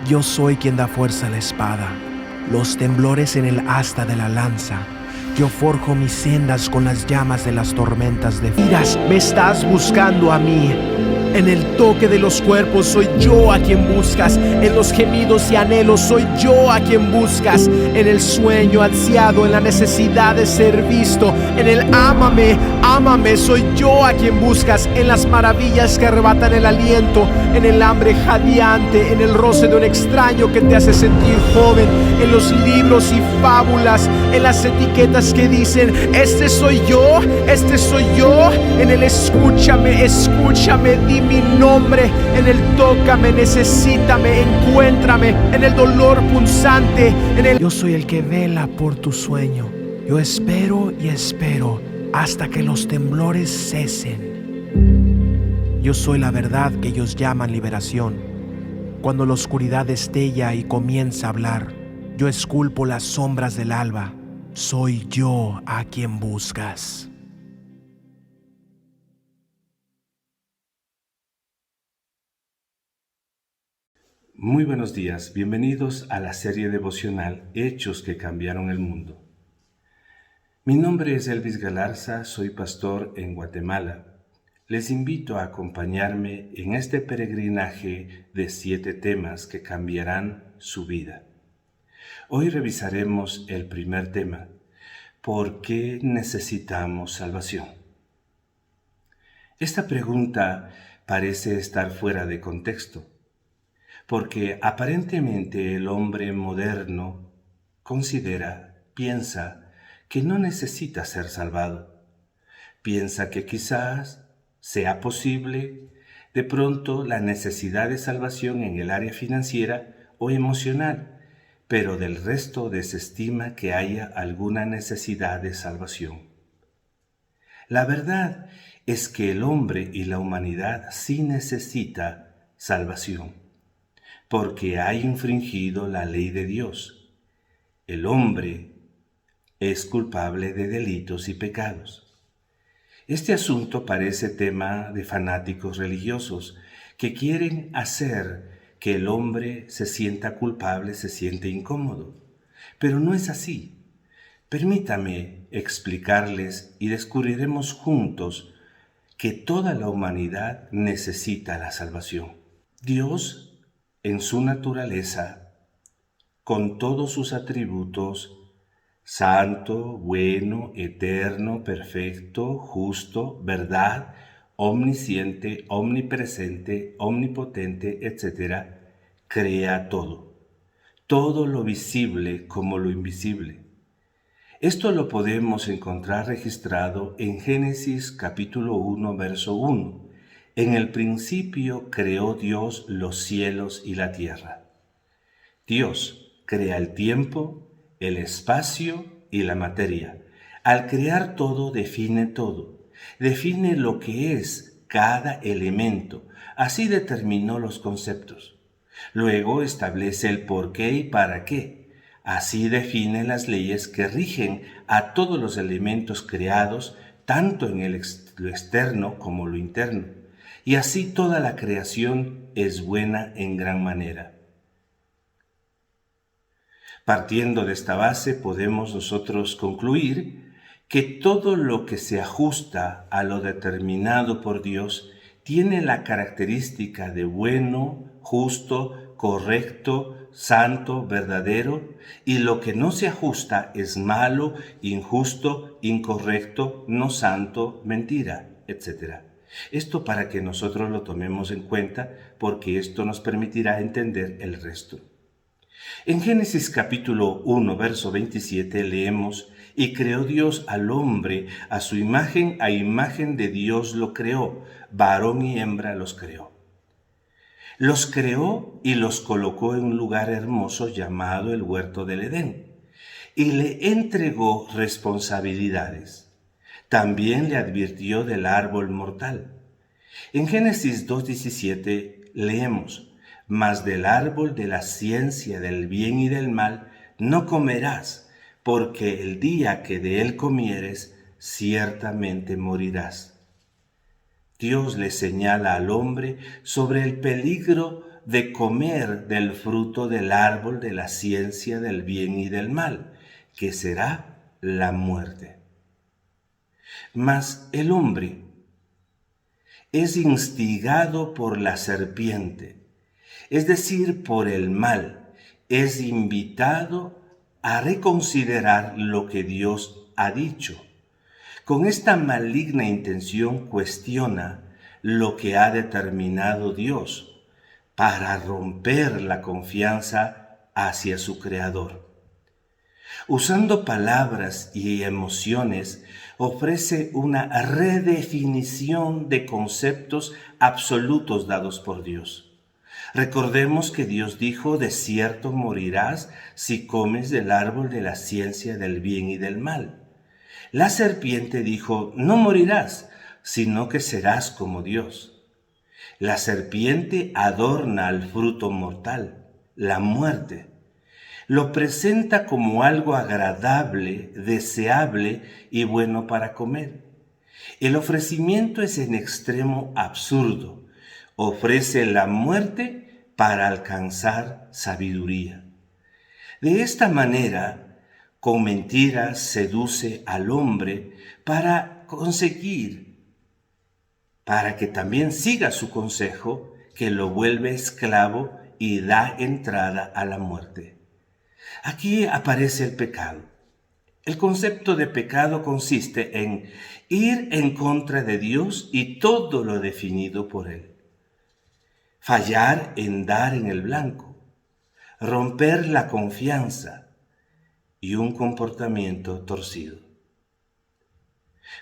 Yo soy quien da fuerza a la espada, los temblores en el asta de la lanza. Yo forjo mis sendas con las llamas de las tormentas de miras, me estás buscando a mí. En el toque de los cuerpos soy yo a quien buscas. En los gemidos y anhelos soy yo a quien buscas. En el sueño ansiado, en la necesidad de ser visto. En el ámame, ámame, soy yo a quien buscas. En las maravillas que arrebatan el aliento. En el hambre jadeante, en el roce de un extraño que te hace sentir joven. En los libros y fábulas, en las etiquetas que dicen este soy yo, este soy yo. En el escúchame, escúchame, di mi nombre. En el tócame, necesítame, encuéntrame. En el dolor punzante, en el yo soy el que vela por tu sueño. Yo espero y espero hasta que los temblores cesen. Yo soy la verdad que ellos llaman liberación. Cuando la oscuridad destella y comienza a hablar, yo esculpo las sombras del alba. Soy yo a quien buscas. Muy buenos días, bienvenidos a la serie devocional Hechos que cambiaron el mundo. Mi nombre es Elvis Galarza, soy pastor en Guatemala. Les invito a acompañarme en este peregrinaje de 7 temas que cambiarán su vida. Hoy revisaremos el primer tema: ¿por qué necesitamos salvación? Esta pregunta parece estar fuera de contexto, porque aparentemente el hombre moderno piensa que no necesita ser salvado. Piensa que quizás sea posible de pronto la necesidad de salvación en el área financiera o emocional, pero del resto desestima que haya alguna necesidad de salvación. La verdad es que el hombre y la humanidad sí necesita salvación, porque ha infringido la ley de Dios. El hombre es culpable de delitos y pecados. Este asunto parece tema de fanáticos religiosos que quieren hacer que el hombre se sienta culpable, se siente incómodo. Pero no es así. Permítame explicarles y descubriremos juntos que toda la humanidad necesita la salvación. Dios, en su naturaleza, con todos sus atributos, santo, bueno, eterno, perfecto, justo, verdad, omnisciente, omnipresente, omnipotente, etc., crea todo lo visible como lo invisible. Esto lo podemos encontrar registrado en Génesis capítulo 1, verso 1. En el principio creó Dios los cielos y la tierra. Dios crea el tiempo, el espacio y la materia. Al crear todo, define lo que es cada elemento. Así determinó los conceptos. Luego establece el por qué y para qué. Así define las leyes que rigen a todos los elementos creados, tanto en lo externo como lo interno. Y así toda la creación es buena en gran manera. Partiendo de esta base, podemos nosotros concluir que todo lo que se ajusta a lo determinado por Dios tiene la característica de bueno, justo, correcto, santo, verdadero, y lo que no se ajusta es malo, injusto, incorrecto, no santo, mentira, etc. Esto para que nosotros lo tomemos en cuenta, porque esto nos permitirá entender el resto. En Génesis capítulo 1, verso 27 leemos: y creó Dios al hombre a su imagen, a imagen de Dios lo creó, varón y hembra los creó. Los creó y los colocó en un lugar hermoso llamado el huerto del Edén, y le entregó responsabilidades. También le advirtió del árbol mortal. En Génesis 2:17 leemos: mas del árbol de la ciencia del bien y del mal no comerás, porque el día que de él comieres, ciertamente morirás. Dios le señala al hombre sobre el peligro de comer del fruto del árbol de la ciencia del bien y del mal, que será la muerte. Mas el hombre es instigado por la serpiente, es decir, por el mal, es invitado a reconsiderar lo que Dios ha dicho. Con esta maligna intención cuestiona lo que ha determinado Dios para romper la confianza hacia su Creador. Usando palabras y emociones, ofrece una redefinición de conceptos absolutos dados por Dios. Recordemos que Dios dijo: de cierto morirás si comes del árbol de la ciencia del bien y del mal. La serpiente dijo: no morirás, sino que serás como Dios. La serpiente adorna al fruto mortal, la muerte. Lo presenta como algo agradable, deseable y bueno para comer. El ofrecimiento es en extremo absurdo. Ofrece la muerte para alcanzar sabiduría. De esta manera, con mentiras seduce al hombre para que también siga su consejo, que lo vuelve esclavo y da entrada a la muerte. Aquí aparece el pecado. El concepto de pecado consiste en ir en contra de Dios y todo lo definido por Él. Fallar en dar en el blanco, romper la confianza y un comportamiento torcido.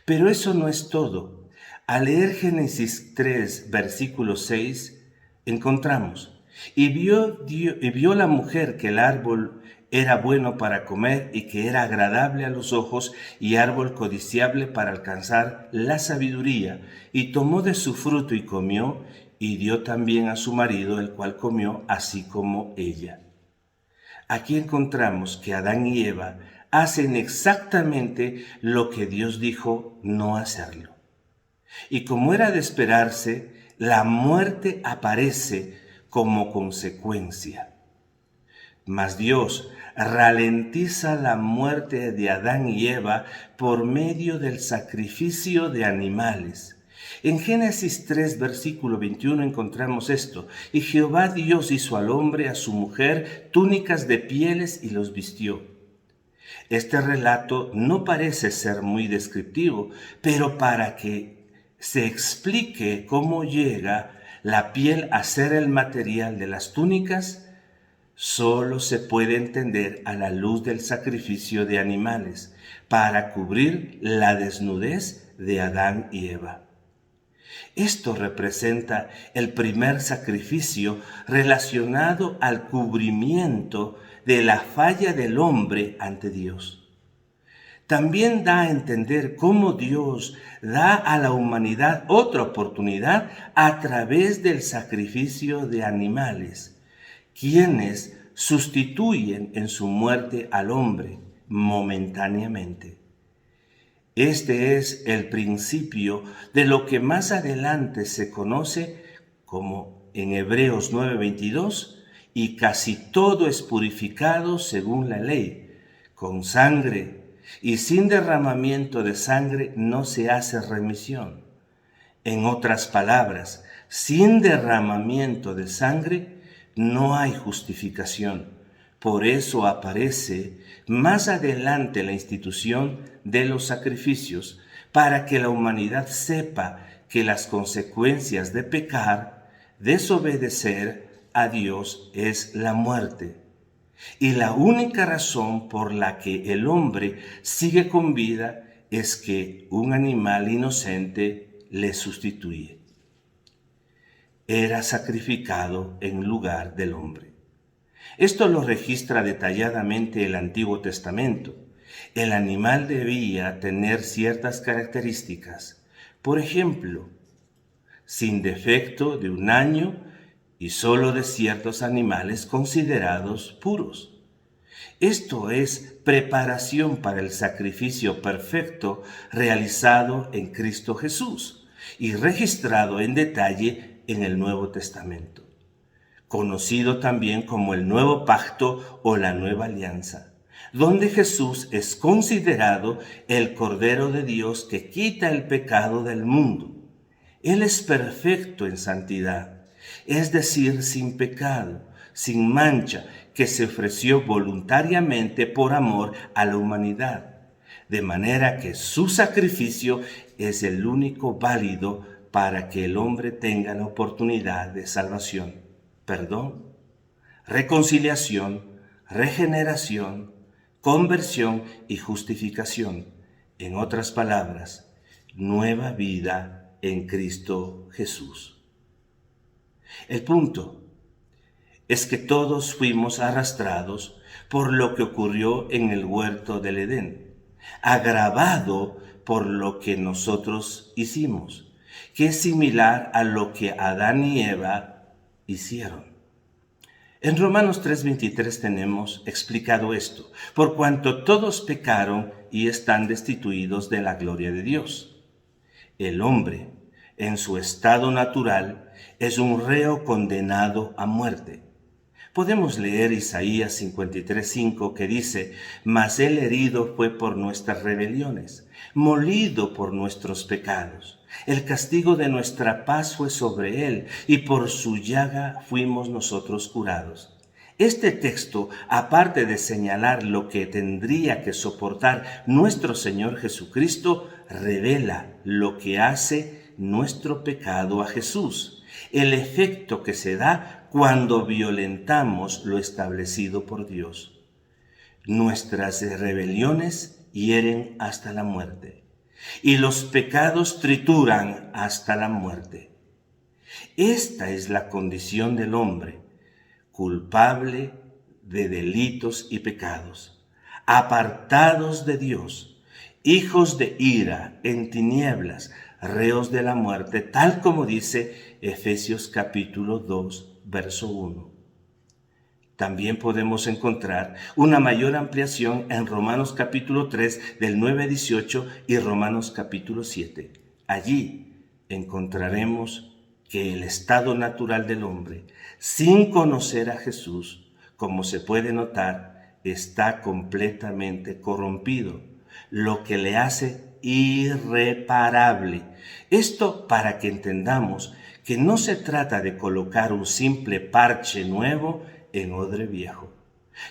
Pero eso no es todo. Al leer Génesis 3, versículo 6, encontramos: y vio la mujer que el árbol era bueno para comer y que era agradable a los ojos y árbol codiciable para alcanzar la sabiduría, y tomó de su fruto y comió, y dio también a su marido, el cual comió así como ella. Aquí encontramos que Adán y Eva hacen exactamente lo que Dios dijo no hacerlo. Y como era de esperarse, la muerte aparece como consecuencia. Mas Dios ralentiza la muerte de Adán y Eva por medio del sacrificio de animales. En Génesis 3, versículo 21 encontramos esto: y Jehová Dios hizo al hombre y a su mujer túnicas de pieles y los vistió. Este relato no parece ser muy descriptivo, pero para que se explique cómo llega la piel a ser el material de las túnicas, solo se puede entender a la luz del sacrificio de animales para cubrir la desnudez de Adán y Eva. Esto representa el primer sacrificio relacionado al cubrimiento de la falla del hombre ante Dios. También da a entender cómo Dios da a la humanidad otra oportunidad a través del sacrificio de animales, quienes sustituyen en su muerte al hombre momentáneamente. Este es el principio de lo que más adelante se conoce como en Hebreos 9:22, y casi todo es purificado según la ley, con sangre, y sin derramamiento de sangre no se hace remisión. En otras palabras, sin derramamiento de sangre no hay justificación. Por eso aparece más adelante la institución de los sacrificios, para que la humanidad sepa que las consecuencias de pecar, desobedecer a Dios, es la muerte. Y la única razón por la que el hombre sigue con vida es que un animal inocente le sustituye. Era sacrificado en lugar del hombre. Esto lo registra detalladamente el Antiguo Testamento. El animal debía tener ciertas características. Por ejemplo, sin defecto de un año y solo de ciertos animales considerados puros. Esto es preparación para el sacrificio perfecto realizado en Cristo Jesús y registrado en detalle en el Nuevo Testamento. conocido también como el Nuevo Pacto o la Nueva Alianza, donde Jesús es considerado el Cordero de Dios que quita el pecado del mundo. Él es perfecto en santidad, es decir, sin pecado, sin mancha, que se ofreció voluntariamente por amor a la humanidad, de manera que su sacrificio es el único válido para que el hombre tenga la oportunidad de salvación, perdón, reconciliación, regeneración, conversión y justificación. En otras palabras, nueva vida en Cristo Jesús. El punto es que todos fuimos arrastrados por lo que ocurrió en el huerto del Edén, agravado por lo que nosotros hicimos, que es similar a lo que Adán y Eva hicieron. En Romanos 3:23 tenemos explicado esto: por cuanto todos pecaron y están destituidos de la gloria de Dios. El hombre, en su estado natural, es un reo condenado a muerte. Podemos leer Isaías 53:5 que dice: mas él herido fue por nuestras rebeliones, molido por nuestros pecados. El castigo de nuestra paz fue sobre él, y por su llaga fuimos nosotros curados. Este texto, aparte de señalar lo que tendría que soportar nuestro Señor Jesucristo, revela lo que hace nuestro pecado a Jesús, el efecto que se da cuando violentamos lo establecido por Dios. Nuestras rebeliones hieren hasta la muerte, y los pecados trituran hasta la muerte. Esta es la condición del hombre, culpable de delitos y pecados, apartados de Dios, hijos de ira, en tinieblas, reos de la muerte, tal como dice Efesios capítulo 2, verso 1. También podemos encontrar una mayor ampliación en Romanos capítulo 3 del 9 al 18 y Romanos capítulo 7. Allí encontraremos que el estado natural del hombre, sin conocer a Jesús, como se puede notar, está completamente corrompido, lo que le hace irreparable. Esto para que entendamos que no se trata de colocar un simple parche nuevo en odre viejo.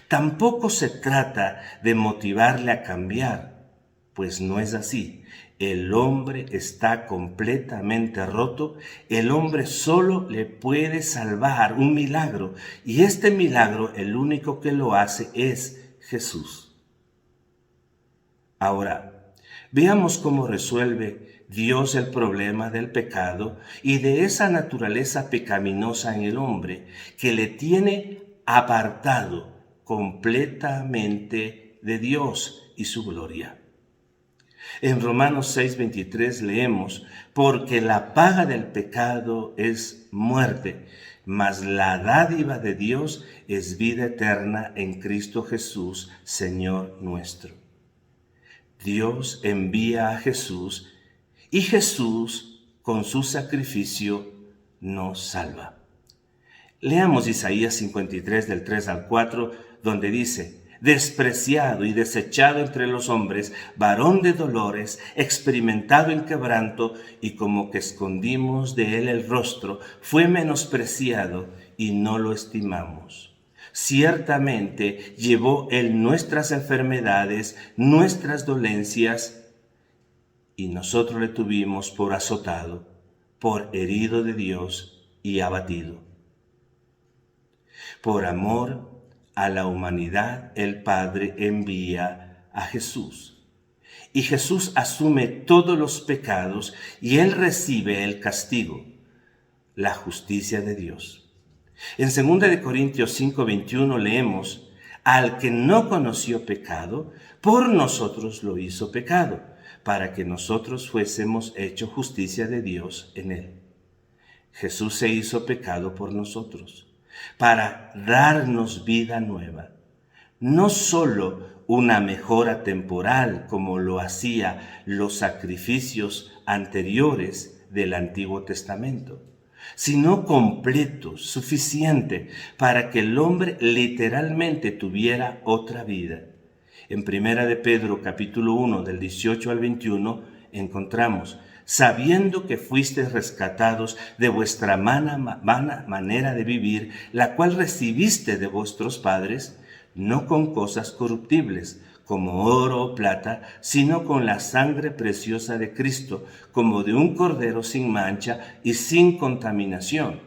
Tampoco se trata de motivarle a cambiar, pues no es así. El hombre está completamente roto. El hombre solo le puede salvar un milagro, y este milagro el único que lo hace es Jesús. Ahora, veamos cómo resuelve Dios el problema del pecado y de esa naturaleza pecaminosa en el hombre que le tiene apartado completamente de Dios y su gloria. En Romanos 6:23 leemos: porque la paga del pecado es muerte, mas la dádiva de Dios es vida eterna en Cristo Jesús, Señor nuestro. Dios envía a Jesús, y Jesús, con su sacrificio, nos salva. Leamos Isaías 53 del 3 al 4, donde dice: despreciado y desechado entre los hombres, varón de dolores, experimentado en quebranto, y como que escondimos de él el rostro, fue menospreciado y no lo estimamos. Ciertamente llevó él nuestras enfermedades, nuestras dolencias, y nosotros le tuvimos por azotado, por herido de Dios y abatido. Por amor a la humanidad, el Padre envía a Jesús. Y Jesús asume todos los pecados y Él recibe el castigo, la justicia de Dios. En 2 Corintios 5:21 leemos: al que no conoció pecado, por nosotros lo hizo pecado, para que nosotros fuésemos hechos justicia de Dios en Él. Jesús se hizo pecado por nosotros, para darnos vida nueva. No solo una mejora temporal como lo hacía los sacrificios anteriores del Antiguo Testamento, sino completo, suficiente para que el hombre literalmente tuviera otra vida. En Primera de Pedro, capítulo 1, del 18 al 21, encontramos: sabiendo que fuisteis rescatados de vuestra vana manera de vivir, la cual recibiste de vuestros padres, no con cosas corruptibles, como oro o plata, sino con la sangre preciosa de Cristo, como de un cordero sin mancha y sin contaminación,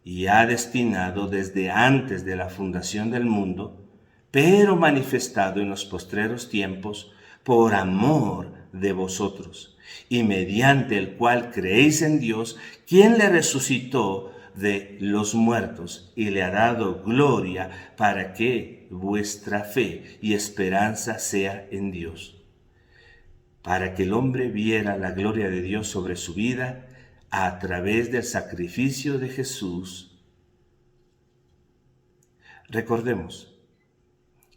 y ha destinado desde antes de la fundación del mundo, pero manifestado en los postreros tiempos, por amor de vosotros, y mediante el cual creéis en Dios, quien le resucitó de los muertos y le ha dado gloria, para que vuestra fe y esperanza sea en Dios. Para que el hombre viera la gloria de Dios sobre su vida a través del sacrificio de Jesús. Recordemos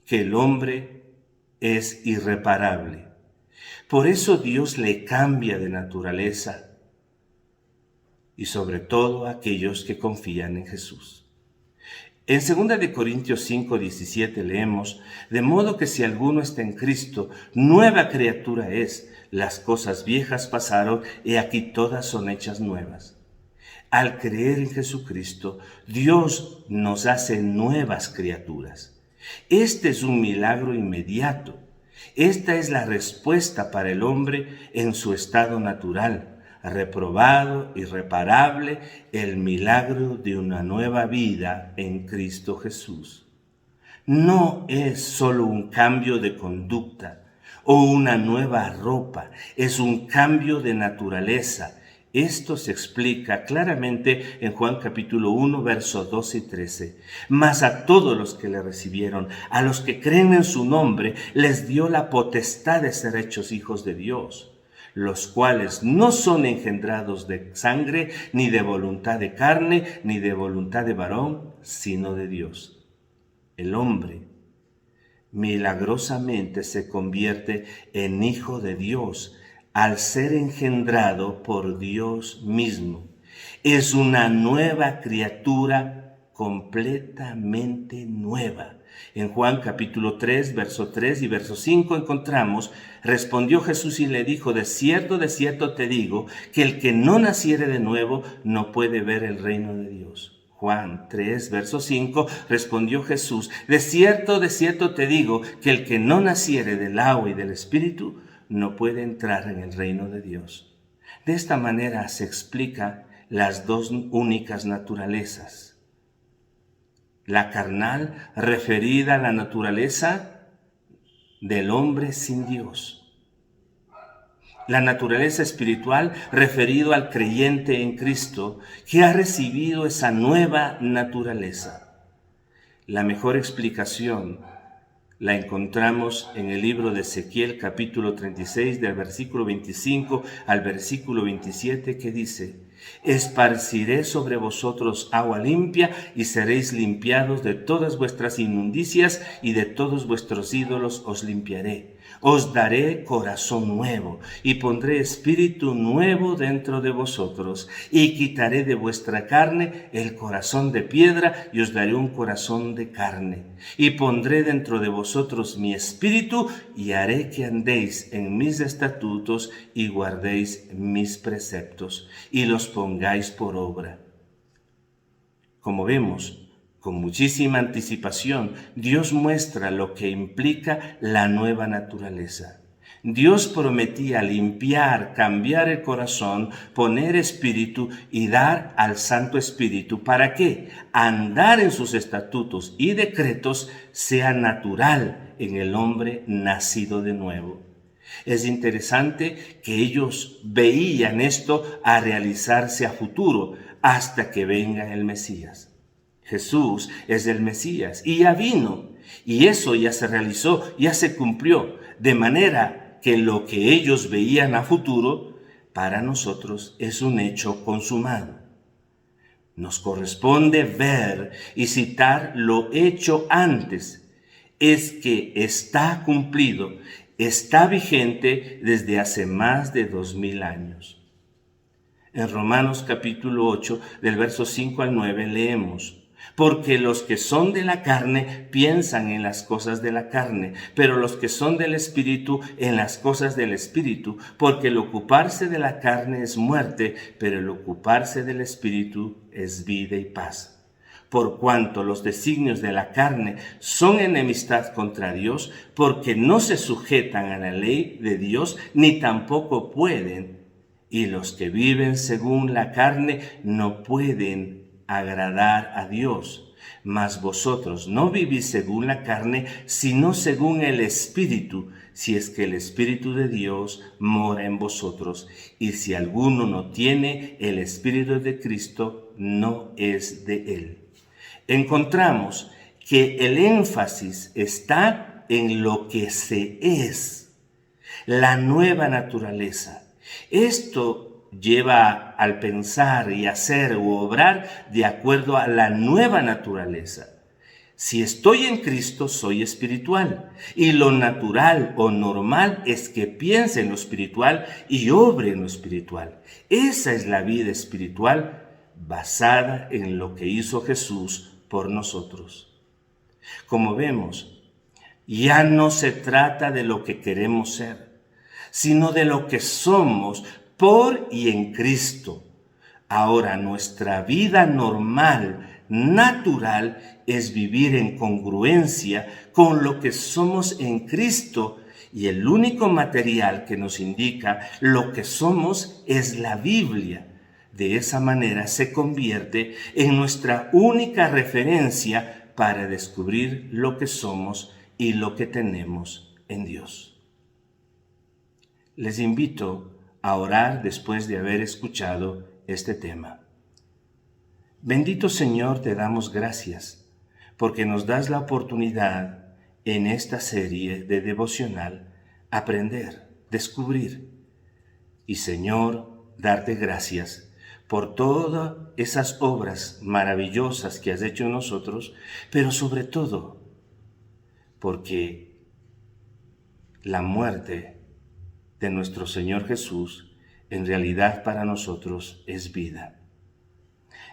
que el hombre es irreparable. Por eso Dios le cambia de naturaleza, y sobre todo a aquellos que confían en Jesús. En 2 de Corintios 5:17 leemos: de modo que si alguno está en Cristo, nueva criatura es, las cosas viejas pasaron, y aquí todas son hechas nuevas. Al creer en Jesucristo, Dios nos hace nuevas criaturas. Este es un milagro inmediato. Esta es la respuesta para el hombre en su estado natural, reprobado, irreparable, el milagro de una nueva vida en Cristo Jesús. No es solo un cambio de conducta o una nueva ropa, es un cambio de naturaleza. Esto se explica claramente en Juan capítulo 1, versos 12 y 13. Mas a todos los que le recibieron, a los que creen en su nombre, les dio la potestad de ser hechos hijos de Dios, los cuales no son engendrados de sangre, ni de voluntad de carne, ni de voluntad de varón, sino de Dios. El hombre milagrosamente se convierte en hijo de Dios al ser engendrado por Dios mismo. Es una nueva criatura, completamente nueva. En Juan capítulo 3, verso 3 y verso 5 encontramos: respondió Jesús y le dijo: de cierto te digo, que el que no naciere de nuevo no puede ver el reino de Dios. Juan 3, verso 5, respondió Jesús: de cierto te digo, que el que no naciere del agua y del Espíritu no puede entrar en el reino de Dios. De esta manera se explica las dos únicas naturalezas. La carnal, referida a la naturaleza del hombre sin Dios. La naturaleza espiritual, referido al creyente en Cristo, que ha recibido esa nueva naturaleza. La mejor explicación la encontramos en el libro de Ezequiel, capítulo 36, del versículo 25 al versículo 27, que dice: esparciré sobre vosotros agua limpia, y seréis limpiados de todas vuestras inmundicias, y de todos vuestros ídolos os limpiaré. Os daré corazón nuevo, y pondré espíritu nuevo dentro de vosotros, y quitaré de vuestra carne el corazón de piedra, y os daré un corazón de carne. Y pondré dentro de vosotros mi espíritu, y haré que andéis en mis estatutos, y guardéis mis preceptos, y los pongáis por obra. Como vemos, con muchísima anticipación, Dios muestra lo que implica la nueva naturaleza. Dios prometía limpiar, cambiar el corazón, poner espíritu y dar al Santo Espíritu. ¿Para qué? Andar en sus estatutos y decretos sea natural en el hombre nacido de nuevo. Es interesante que ellos veían esto a realizarse a futuro, hasta que venga el Mesías. Jesús es el Mesías y ya vino, y eso ya se realizó, ya se cumplió, de manera que lo que ellos veían a futuro, para nosotros es un hecho consumado. Nos corresponde ver y citar lo hecho antes, es que está cumplido, está vigente desde hace más de 2000 años. En Romanos capítulo 8, del verso 5 al 9 leemos: porque los que son de la carne piensan en las cosas de la carne, pero los que son del Espíritu en las cosas del Espíritu, porque el ocuparse de la carne es muerte, pero el ocuparse del Espíritu es vida y paz. Por cuanto los designios de la carne son enemistad contra Dios, porque no se sujetan a la ley de Dios, ni tampoco pueden, y los que viven según la carne no pueden agradar a Dios. Mas vosotros no vivís según la carne, sino según el Espíritu, si es que el Espíritu de Dios mora en vosotros. Y si alguno no tiene el Espíritu de Cristo, no es de él. Encontramos que el énfasis está en lo que se es, la nueva naturaleza. Esto lleva al pensar y hacer u obrar de acuerdo a la nueva naturaleza. Si estoy en Cristo, soy espiritual, y lo natural o normal es que piense en lo espiritual y obre en lo espiritual. Esa es la vida espiritual basada en lo que hizo Jesús por nosotros. Como vemos, ya no se trata de lo que queremos ser, sino de lo que somos por y en Cristo. Ahora nuestra vida normal, natural, es vivir en congruencia con lo que somos en Cristo, y el único material que nos indica lo que somos es la Biblia. De esa manera se convierte en nuestra única referencia para descubrir lo que somos y lo que tenemos en Dios. Les invito a orar después de haber escuchado este tema. Bendito Señor, te damos gracias porque nos das la oportunidad en esta serie de devocional aprender, descubrir y, Señor, darte gracias por todas esas obras maravillosas que has hecho en nosotros, pero sobre todo porque la muerte de nuestro Señor Jesús en realidad para nosotros es vida.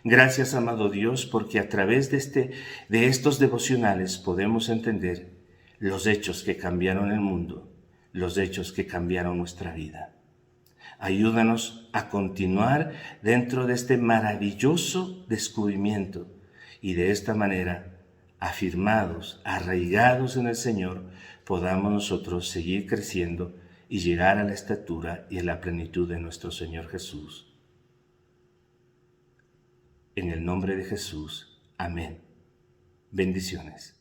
Gracias, amado Dios, porque a través de estos devocionales podemos entender los hechos que cambiaron el mundo, los hechos que cambiaron nuestra vida. Ayúdanos a continuar dentro de este maravilloso descubrimiento y de esta manera, afirmados, arraigados en el Señor, podamos nosotros seguir creciendo y llegar a la estatura y a la plenitud de nuestro Señor Jesús. En el nombre de Jesús. Amén. Bendiciones.